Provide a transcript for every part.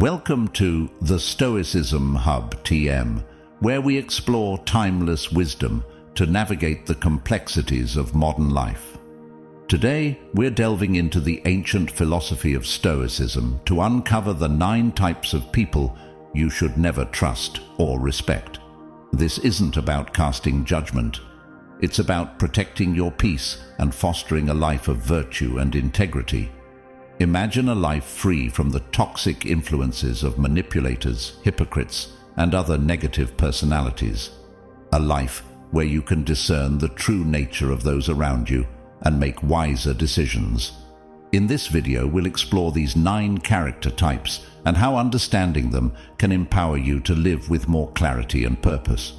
Welcome to the Stoicism Hub TM, where we explore timeless wisdom to navigate the complexities of modern life. Today, we're delving into the ancient philosophy of Stoicism to uncover the 9 types of people you should never trust or respect. This isn't about casting judgment. It's about protecting your peace and fostering a life of virtue and integrity. Imagine a life free from the toxic influences of manipulators, hypocrites, and other negative personalities. A life where you can discern the true nature of those around you and make wiser decisions. In this video, we'll explore these 9 character types and how understanding them can empower you to live with more clarity and purpose.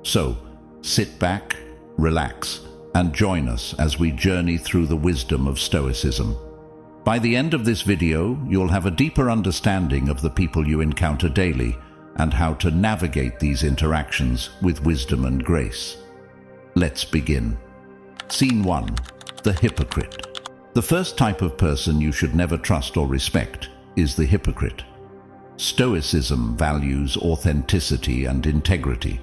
So, sit back, relax, and join us as we journey through the wisdom of Stoicism. By the end of this video, you'll have a deeper understanding of the people you encounter daily and how to navigate these interactions with wisdom and grace. Let's begin. Scene 1. The hypocrite. The first type of person you should never trust or respect is the hypocrite. Stoicism values authenticity and integrity.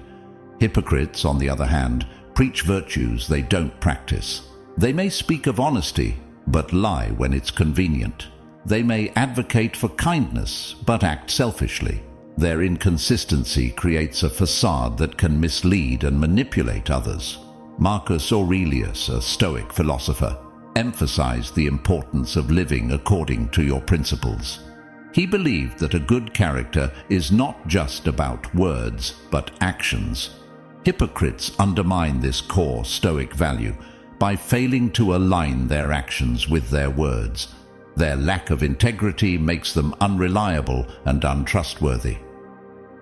Hypocrites, on the other hand, preach virtues they don't practice. They may speak of honesty, but lie when it's convenient. They may advocate for kindness, but act selfishly. Their inconsistency creates a facade that can mislead and manipulate others. Marcus Aurelius, a Stoic philosopher, emphasized the importance of living according to your principles. He believed that a good character is not just about words, but actions. Hypocrites undermine this core Stoic value by failing to align their actions with their words. Their lack of integrity makes them unreliable and untrustworthy.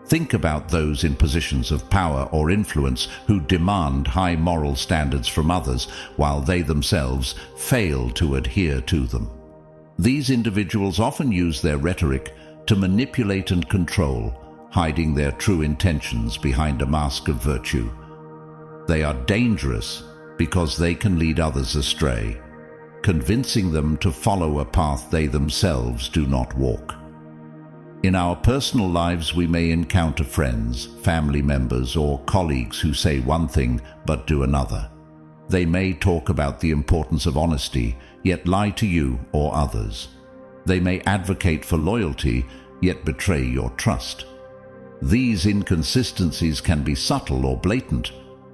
Think about those in positions of power or influence who demand high moral standards from others while they themselves fail to adhere to them. These individuals often use their rhetoric to manipulate and control, hiding their true intentions behind a mask of virtue. They are dangerous because they can lead others astray, convincing them to follow a path they themselves do not walk. In our personal lives, we may encounter friends, family members, or colleagues who say one thing but do another. They may talk about the importance of honesty, yet lie to you or others. They may advocate for loyalty, yet betray your trust. These inconsistencies can be subtle or blatant,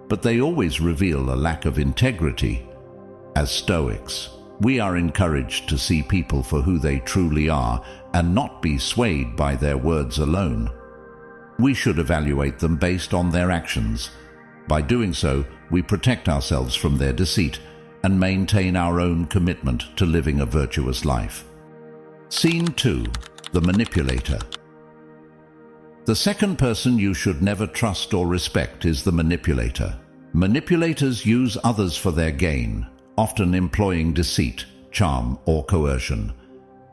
but they always reveal a lack of integrity. As Stoics, we are encouraged to see people for who they truly are and not be swayed by their words alone. We should evaluate them based on their actions. By doing so, we protect ourselves from their deceit and maintain our own commitment to living a virtuous life. Scene 2. The manipulator. The second person you should never trust or respect is the manipulator. Manipulators use others for their gain, often employing deceit, charm, or coercion.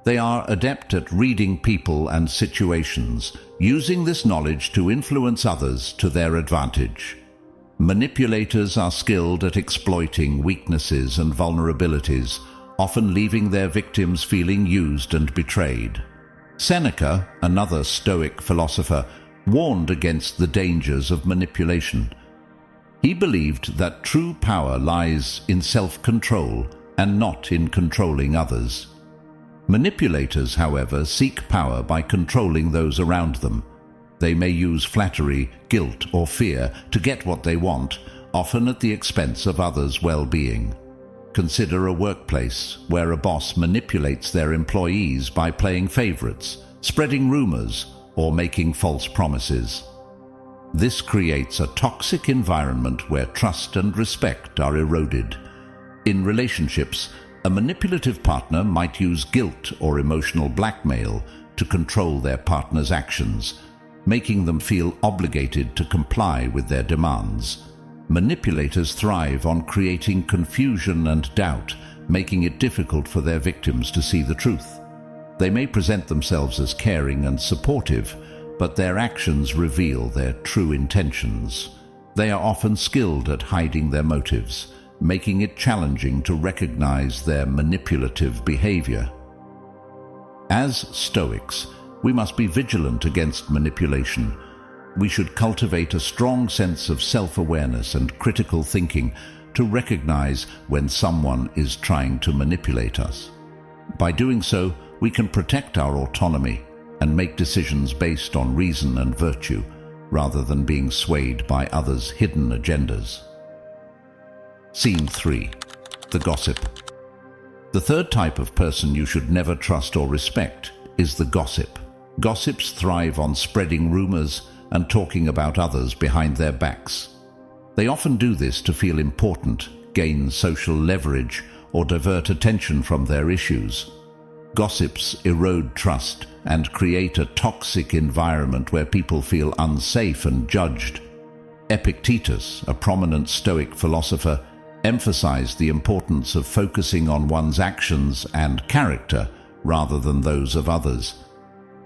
They are adept at reading people and situations, using this knowledge to influence others to their advantage. Manipulators are skilled at exploiting weaknesses and vulnerabilities, often leaving their victims feeling used and betrayed. Seneca, another Stoic philosopher, warned against the dangers of manipulation. He believed that true power lies in self-control and not in controlling others. Manipulators, however, seek power by controlling those around them. They may use flattery, guilt, or fear to get what they want, often at the expense of others' well-being. Consider a workplace where a boss manipulates their employees by playing favorites, spreading rumors, or making false promises. This creates a toxic environment where trust and respect are eroded. In relationships, a manipulative partner might use guilt or emotional blackmail to control their partner's actions, making them feel obligated to comply with their demands. Manipulators thrive on creating confusion and doubt, making it difficult for their victims to see the truth. They may present themselves as caring and supportive, but their actions reveal their true intentions. They are often skilled at hiding their motives, making it challenging to recognize their manipulative behavior. As Stoics, we must be vigilant against manipulation. We should cultivate a strong sense of self-awareness and critical thinking to recognize when someone is trying to manipulate us. By doing so, we can protect our autonomy and make decisions based on reason and virtue, rather than being swayed by others' hidden agendas. Scene 3. The gossip. The third type of person you should never trust or respect is the gossip. Gossips thrive on spreading rumors and talking about others behind their backs. They often do this to feel important, gain social leverage, or divert attention from their issues. Gossips erode trust and create a toxic environment where people feel unsafe and judged. Epictetus, a prominent Stoic philosopher, emphasized the importance of focusing on one's actions and character rather than those of others.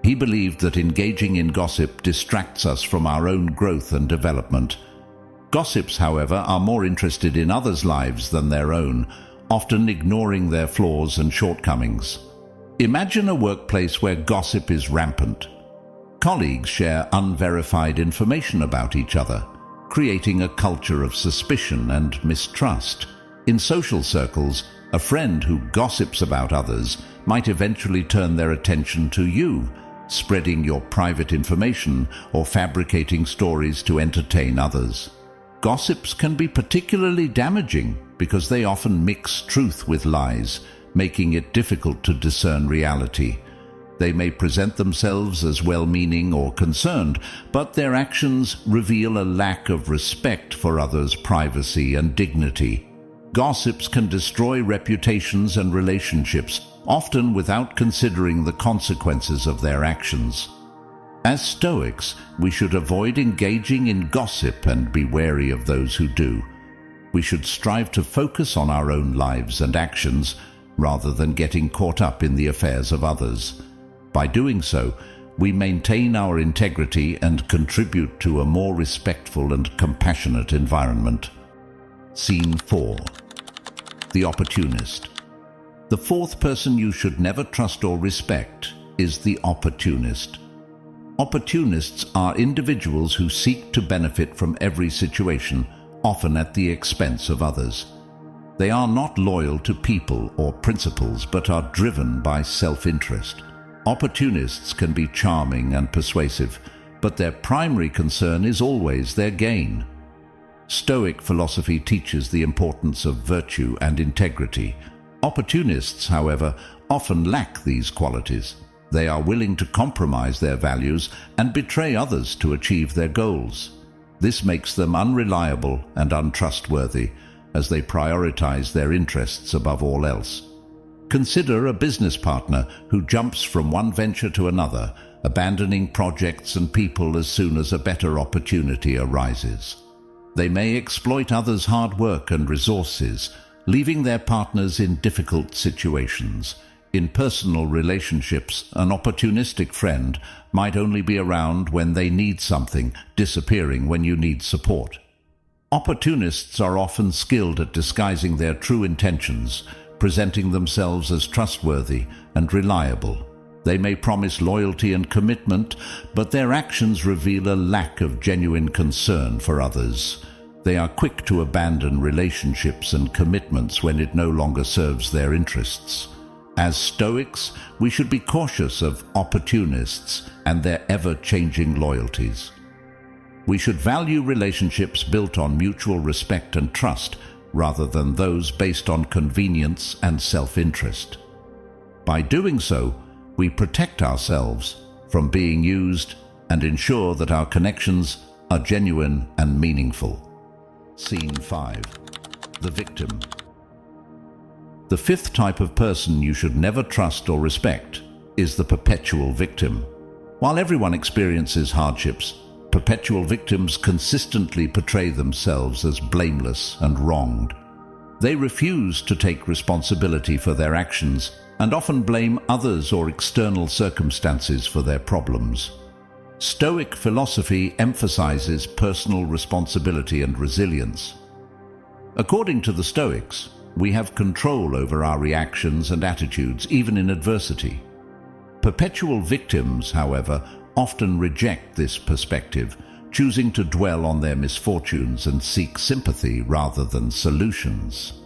He believed that engaging in gossip distracts us from our own growth and development. Gossips, however, are more interested in others' lives than their own, often ignoring their flaws and shortcomings. Imagine a workplace where gossip is rampant. Colleagues share unverified information about each other, creating a culture of suspicion and mistrust. In social circles, a friend who gossips about others might eventually turn their attention to you, spreading your private information or fabricating stories to entertain others. Gossips can be particularly damaging because they often mix truth with lies, making it difficult to discern reality. They may present themselves as well-meaning or concerned, but their actions reveal a lack of respect for others' privacy and dignity. Gossips can destroy reputations and relationships, often without considering the consequences of their actions. As Stoics, we should avoid engaging in gossip and be wary of those who do. We should strive to focus on our own lives and actions rather than getting caught up in the affairs of others. By doing so, we maintain our integrity and contribute to a more respectful and compassionate environment. Scene 4. The opportunist. The fourth person you should never trust or respect is the opportunist. Opportunists are individuals who seek to benefit from every situation, often at the expense of others. They are not loyal to people or principles, but are driven by self-interest. Opportunists can be charming and persuasive, but their primary concern is always their gain. Stoic philosophy teaches the importance of virtue and integrity. Opportunists, however, often lack these qualities. They are willing to compromise their values and betray others to achieve their goals. This makes them unreliable and untrustworthy, as they prioritize their interests above all else. Consider a business partner who jumps from one venture to another, abandoning projects and people as soon as a better opportunity arises. They may exploit others' hard work and resources, leaving their partners in difficult situations. In personal relationships, an opportunistic friend might only be around when they need something, disappearing when you need support. Opportunists are often skilled at disguising their true intentions, presenting themselves as trustworthy and reliable. They may promise loyalty and commitment, but their actions reveal a lack of genuine concern for others. They are quick to abandon relationships and commitments when it no longer serves their interests. As Stoics, we should be cautious of opportunists and their ever-changing loyalties. We should value relationships built on mutual respect and trust, rather than those based on convenience and self-interest. By doing so, we protect ourselves from being used and ensure that our connections are genuine and meaningful. Scene 5. The victim. The fifth type of person you should never trust or respect is the perpetual victim. While everyone experiences hardships, perpetual victims consistently portray themselves as blameless and wronged. They refuse to take responsibility for their actions and often blame others or external circumstances for their problems. Stoic philosophy emphasizes personal responsibility and resilience. According to the Stoics, we have control over our reactions and attitudes, even in adversity. Perpetual victims, however, often reject this perspective, choosing to dwell on their misfortunes and seek sympathy rather than solutions.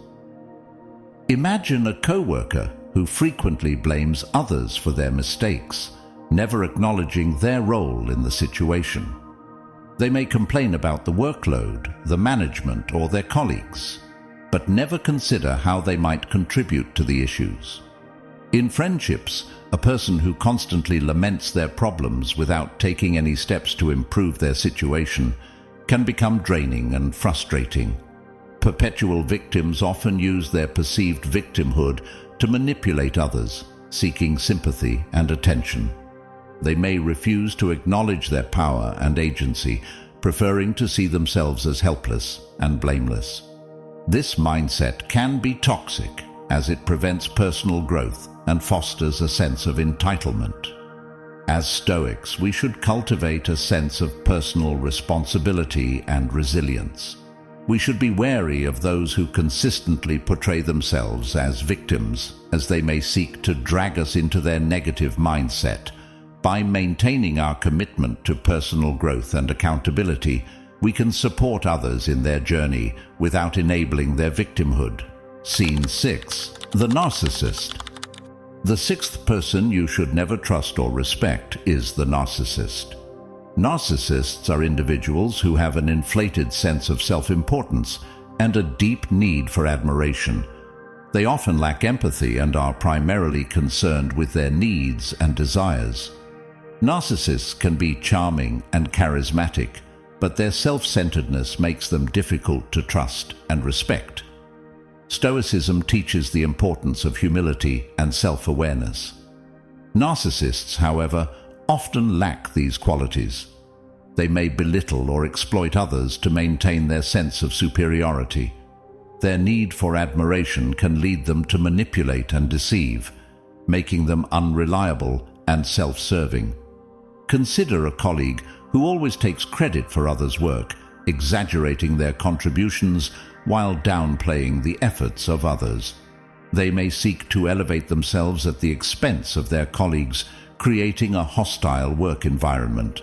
Imagine a co-worker who frequently blames others for their mistakes, never acknowledging their role in the situation. They may complain about the workload, the management, or their colleagues, but never consider how they might contribute to the issues. In friendships, a person who constantly laments their problems without taking any steps to improve their situation can become draining and frustrating. Perpetual victims often use their perceived victimhood to manipulate others, seeking sympathy and attention. They may refuse to acknowledge their power and agency, preferring to see themselves as helpless and blameless. This mindset can be toxic, as it prevents personal growth and fosters a sense of entitlement. As Stoics, we should cultivate a sense of personal responsibility and resilience. We should be wary of those who consistently portray themselves as victims, as they may seek to drag us into their negative mindset. By maintaining our commitment to personal growth and accountability, we can support others in their journey without enabling their victimhood. Scene 6. The narcissist. The sixth person you should never trust or respect is the narcissist. Narcissists are individuals who have an inflated sense of self-importance and a deep need for admiration. They often lack empathy and are primarily concerned with their needs and desires. Narcissists can be charming and charismatic, but their self-centeredness makes them difficult to trust and respect. Stoicism teaches the importance of humility and self-awareness. Narcissists, however, often lack these qualities. They may belittle or exploit others to maintain their sense of superiority. Their need for admiration can lead them to manipulate and deceive, making them unreliable and self-serving. Consider a colleague who always takes credit for others' work, exaggerating their contributions while downplaying the efforts of others. They may seek to elevate themselves at the expense of their colleagues, creating a hostile work environment.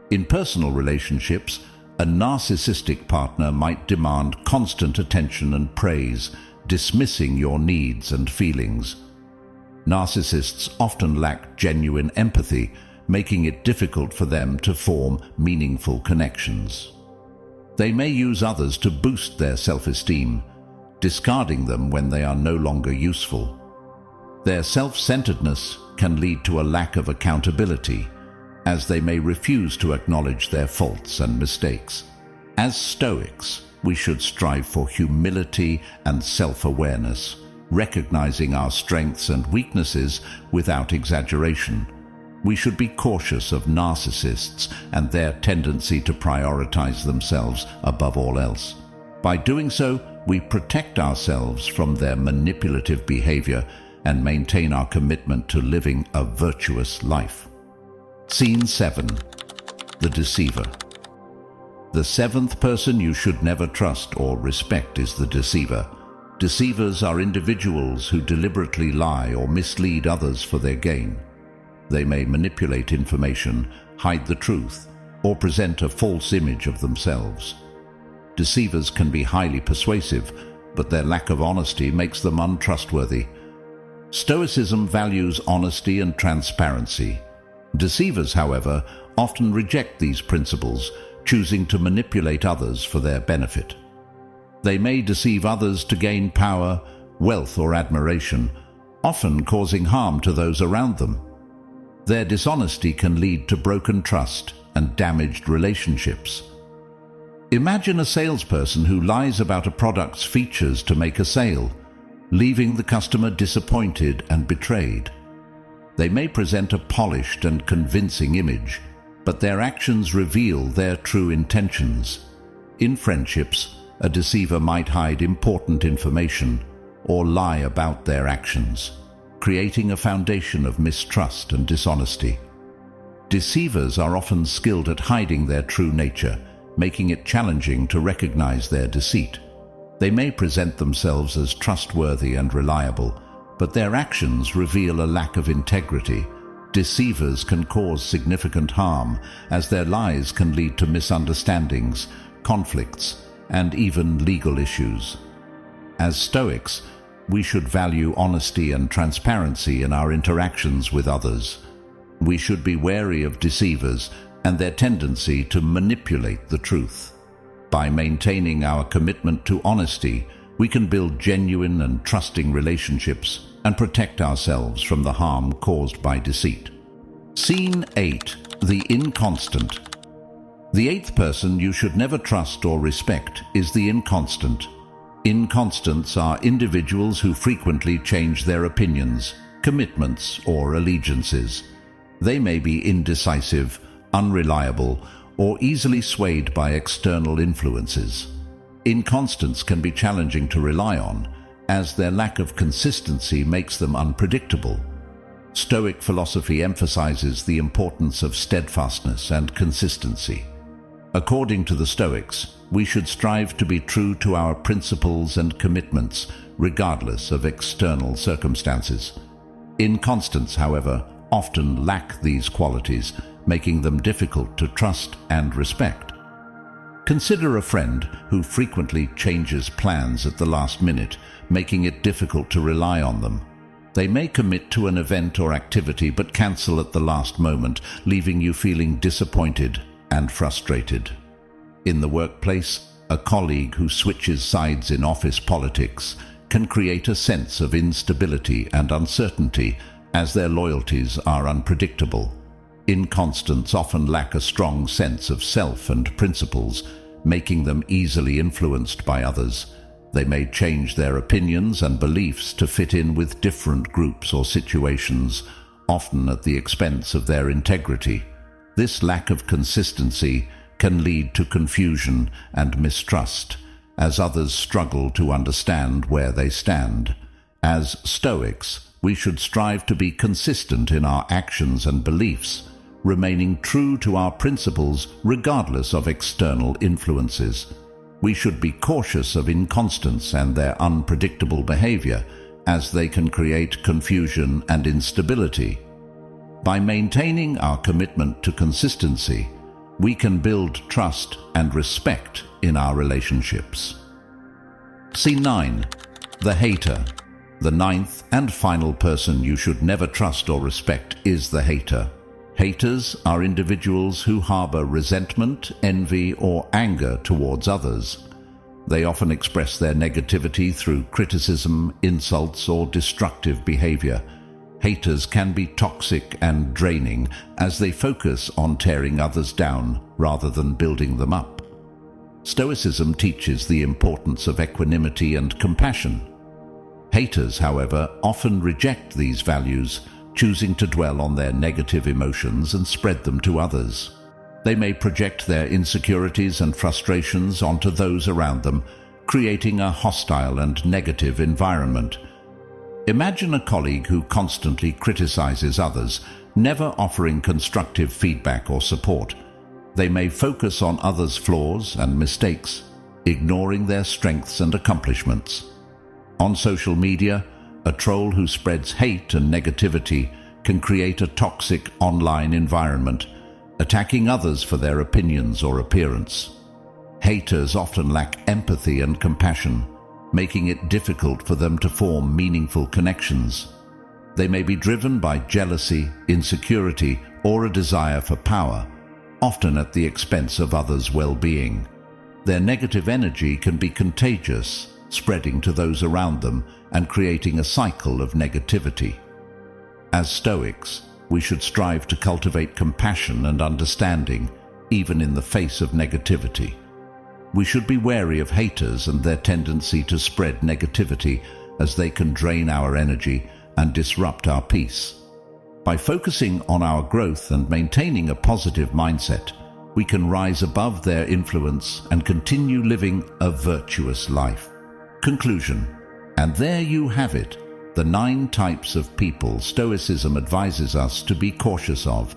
In personal relationships, a narcissistic partner might demand constant attention and praise, dismissing your needs and feelings. Narcissists often lack genuine empathy, making it difficult for them to form meaningful connections. They may use others to boost their self-esteem, discarding them when they are no longer useful. Their self-centeredness can lead to a lack of accountability, as they may refuse to acknowledge their faults and mistakes. As Stoics, we should strive for humility and self-awareness, recognizing our strengths and weaknesses without exaggeration. We should be cautious of narcissists and their tendency to prioritize themselves above all else. By doing so, we protect ourselves from their manipulative behavior and maintain our commitment to living a virtuous life. Scene 7. The deceiver. The seventh person you should never trust or respect is the deceiver. Deceivers are individuals who deliberately lie or mislead others for their gain. They may manipulate information, hide the truth, or present a false image of themselves. Deceivers can be highly persuasive, but their lack of honesty makes them untrustworthy. Stoicism values honesty and transparency. Deceivers, however, often reject these principles, choosing to manipulate others for their benefit. They may deceive others to gain power, wealth, or admiration, often causing harm to those around them. Their dishonesty can lead to broken trust and damaged relationships. Imagine a salesperson who lies about a product's features to make a sale, leaving the customer disappointed and betrayed. They may present a polished and convincing image, but their actions reveal their true intentions. In friendships, a deceiver might hide important information or lie about their actions, creating a foundation of mistrust and dishonesty. Deceivers are often skilled at hiding their true nature, making it challenging to recognize their deceit. They may present themselves as trustworthy and reliable, but their actions reveal a lack of integrity, Deceivers can cause significant harm, as their lies can lead to misunderstandings, conflicts, and even legal issues. As Stoics, we should value honesty and transparency in our interactions with others. We should be wary of deceivers and their tendency to manipulate the truth. By maintaining our commitment to honesty, we can build genuine and trusting relationships and protect ourselves from the harm caused by deceit. Scene 8. The inconstant. The eighth person you should never trust or respect is the inconstant. Inconstants are individuals who frequently change their opinions, commitments, or allegiances. They may be indecisive, unreliable, or easily swayed by external influences. Inconstants can be challenging to rely on, as their lack of consistency makes them unpredictable. Stoic philosophy emphasizes the importance of steadfastness and consistency. According to the Stoics, we should strive to be true to our principles and commitments, regardless of external circumstances. Inconstants, however, often lack these qualities, making them difficult to trust and respect. Consider a friend who frequently changes plans at the last minute, making it difficult to rely on them. They may commit to an event or activity but cancel at the last moment, leaving you feeling disappointed and frustrated. In the workplace, a colleague who switches sides in office politics can create a sense of instability and uncertainty, as their loyalties are unpredictable. Inconstants often lack a strong sense of self and principles, making them easily influenced by others. They may change their opinions and beliefs to fit in with different groups or situations, often at the expense of their integrity. This lack of consistency can lead to confusion and mistrust, as others struggle to understand where they stand. As Stoics, we should strive to be consistent in our actions and beliefs, remaining true to our principles regardless of external influences. We should be cautious of inconstants and their unpredictable behavior, as they can create confusion and instability. By maintaining our commitment to consistency, we can build trust and respect in our relationships. Scene 9. The hater. The ninth and final person you should never trust or respect is the hater. Haters are individuals who harbor resentment, envy, or anger towards others. They often express their negativity through criticism, insults, or destructive behavior. Haters can be toxic and draining, as they focus on tearing others down rather than building them up. Stoicism teaches the importance of equanimity and compassion. Haters, however, often reject these values, choosing to dwell on their negative emotions and spread them to others. They may project their insecurities and frustrations onto those around them, creating a hostile and negative environment. Imagine a colleague who constantly criticizes others, never offering constructive feedback or support. They may focus on others' flaws and mistakes, ignoring their strengths and accomplishments. On social media, a troll who spreads hate and negativity can create a toxic online environment, attacking others for their opinions or appearance. Haters often lack empathy and compassion, making it difficult for them to form meaningful connections. They may be driven by jealousy, insecurity, or a desire for power, often at the expense of others' well-being. Their negative energy can be contagious, spreading to those around them and creating a cycle of negativity. As Stoics, we should strive to cultivate compassion and understanding, even in the face of negativity. We should be wary of haters and their tendency to spread negativity, as they can drain our energy and disrupt our peace. By focusing on our growth and maintaining a positive mindset, we can rise above their influence and continue living a virtuous life. Conclusion. And there you have it, the 9 types of people Stoicism advises us to be cautious of.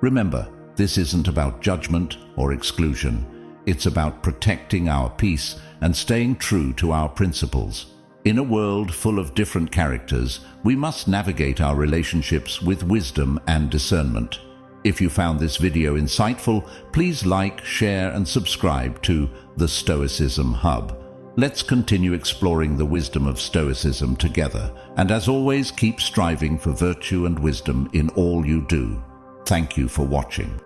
Remember, this isn't about judgment or exclusion. It's about protecting our peace and staying true to our principles. In a world full of different characters, we must navigate our relationships with wisdom and discernment. If you found this video insightful, please like, share, and subscribe to the Stoicism Hub. Let's continue exploring the wisdom of Stoicism together, and as always, keep striving for virtue and wisdom in all you do. Thank you for watching.